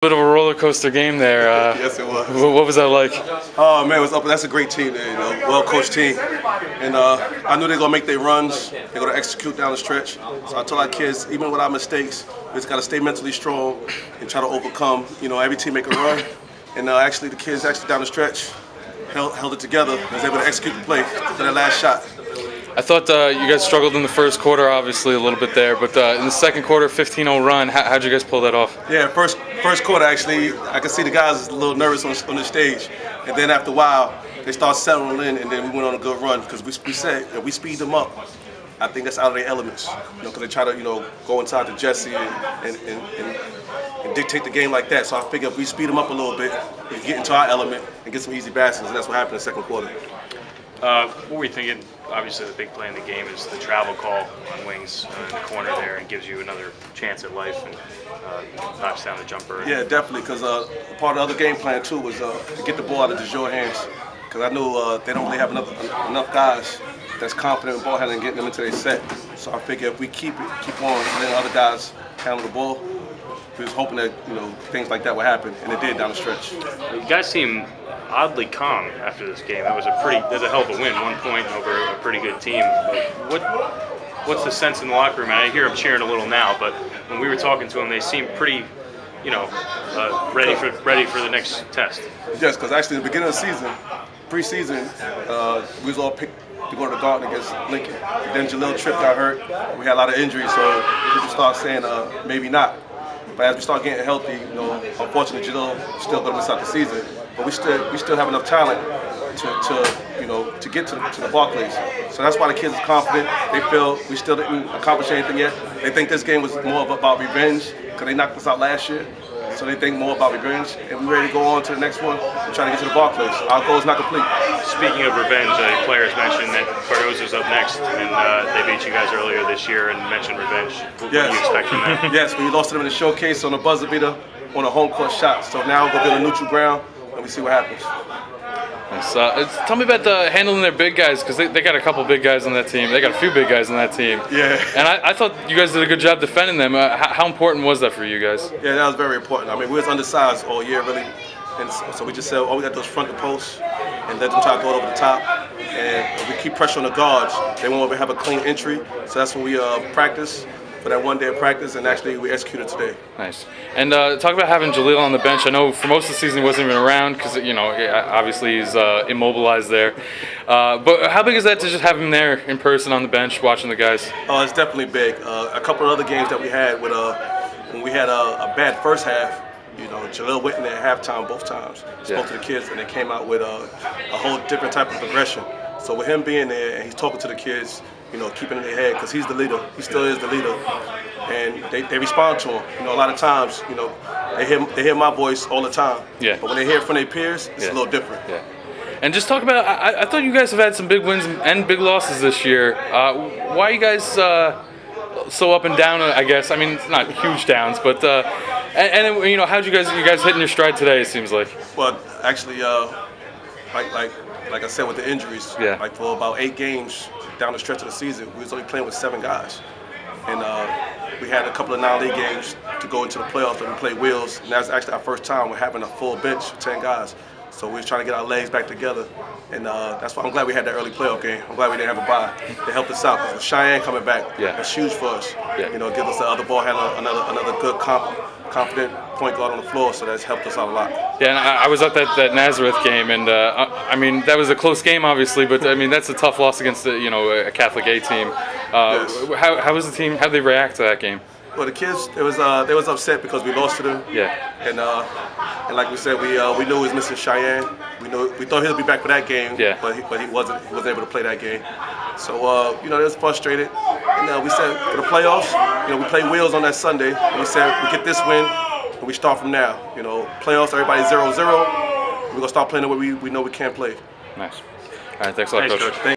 Bit of a roller coaster game there. Yes, it was. What was that like? Oh man, it was up. That's a great team, there, well coached team, and I knew they're gonna make their runs. They're gonna execute down the stretch. So I told our kids, even with our mistakes, we just gotta stay mentally strong and try to overcome. Every team make a run, and actually the kids down the stretch held it together. Was able to execute the play for that last shot. I thought you guys struggled in the first quarter, obviously a little bit there, but in the second quarter, 15-0 run. How'd you guys pull that off? Yeah, first quarter actually, I could see the guys a little nervous on the stage, and then after a while, they start settling in, and then we went on a good run because we said if we speed them up, I think that's out of their elements. Because they try to go inside to Jesse and dictate the game like that. So I figure if we speed them up a little bit, we can get into our element and get some easy baskets, and that's what happened in the second quarter. What were you thinking? Obviously, the big play in the game is the travel call on wings in the corner there, and gives you another chance at life and knocks down the jumper. Yeah, definitely. Because part of the other game plan too was to get the ball out of the Joe hands. Because I knew they don't really have enough guys that's confident in ball handling and getting them into their set. So I figure if we keep on, and then other guys handle the ball, we was hoping that things like that would happen, and it did down the stretch. You guys seem oddly calm after this game. That was a hell of a win, 1 point over a pretty good team. But what's the sense in the locker room? And I hear them cheering a little now, but when we were talking to them, they seemed pretty, ready for the next test. Yes, because actually in the beginning of the season, preseason, we was all picked to go to the Garden against Lincoln. Then Jalil Tripp got hurt. We had a lot of injuries, so people start saying maybe not. But as we start getting healthy, unfortunately Jalil still going to miss out the season. But we still have enough talent to get to the Barclays. So that's why the kids are confident. They feel we still didn't accomplish anything yet. They think this game was more about revenge because they knocked us out last year. So they think more about revenge, and we're ready to go on to the next one and try to get to the Barclays. Our goal is not complete. Speaking of revenge, players mentioned that Cardozo's up next, and they beat you guys earlier this year and mentioned revenge. What do you expect from that? Yes, we lost to them in the showcase on a buzzer beater on a home court shot. So now we're going to be on a neutral ground, and we see what happens. Nice. Tell me about handling their big guys, because they got a couple big guys on that team. They got a few big guys on that team. Yeah. And I thought you guys did a good job defending them. How important was that for you guys? Yeah, that was very important. I mean, we was undersized all year, really. And so we just said, all we got to do is front the post and let them try to go over the top. And if we keep pressure on the guards, they won't have a clean entry. So that's when we practice for that 1 day of practice, and actually we executed today. Nice. And talk about having Jalil on the bench. I know for most of the season he wasn't even around because obviously he's immobilized there. But how big is that to just have him there in person on the bench watching the guys? Oh, it's definitely big. A couple of other games that we had with when we had a bad first half. Jalil went in there at halftime both times. Spoke to the kids, and they came out with a whole different type of progression. So with him being there and he's talking to the kids, keeping in their head, because he's the leader. He still is the leader, and they respond to him. A lot of times, they hear my voice all the time. Yeah. But when they hear it from their peers, it's a little different. Yeah. And just talk about, I thought you guys have had some big wins and big losses this year. Why are you guys so up and down? I guess. I mean, it's not huge downs, but how'd you guys hitting your stride today? It seems like. Well, actually, like I said, with the injuries, like for about 8 games down the stretch of the season, we was only playing with 7 guys. And we had a couple of non-league games to go into the playoffs, and we played Wheels. And that's actually our first time we're having a full bench of 10 guys. So we was trying to get our legs back together. And that's why I'm glad we had that early playoff game. I'm glad we didn't have a bye. They helped us out. With Cheyenne coming back, that's huge for us. Yeah. Give us the other ball handler, another good confident point guard on the floor, so that's helped us out a lot. Yeah, and I was at that Nazareth game, and I mean that was a close game, obviously, but I mean that's a tough loss against a Catholic A team. Yes. How was the team? How did they react to that game? Well, the kids, they was upset because we lost to them. Yeah. And like we said, we knew he was missing Cheyenne. We thought he'd be back for that game. Yeah. But he wasn't able to play that game. So they was frustrated. And we said for the playoffs, we play Wheels on that Sunday, and we said we get this win, and we start from now. Playoffs, everybody's 0-0. We're gonna start playing the way we know we can play. Nice. All right, thanks a lot, Coach.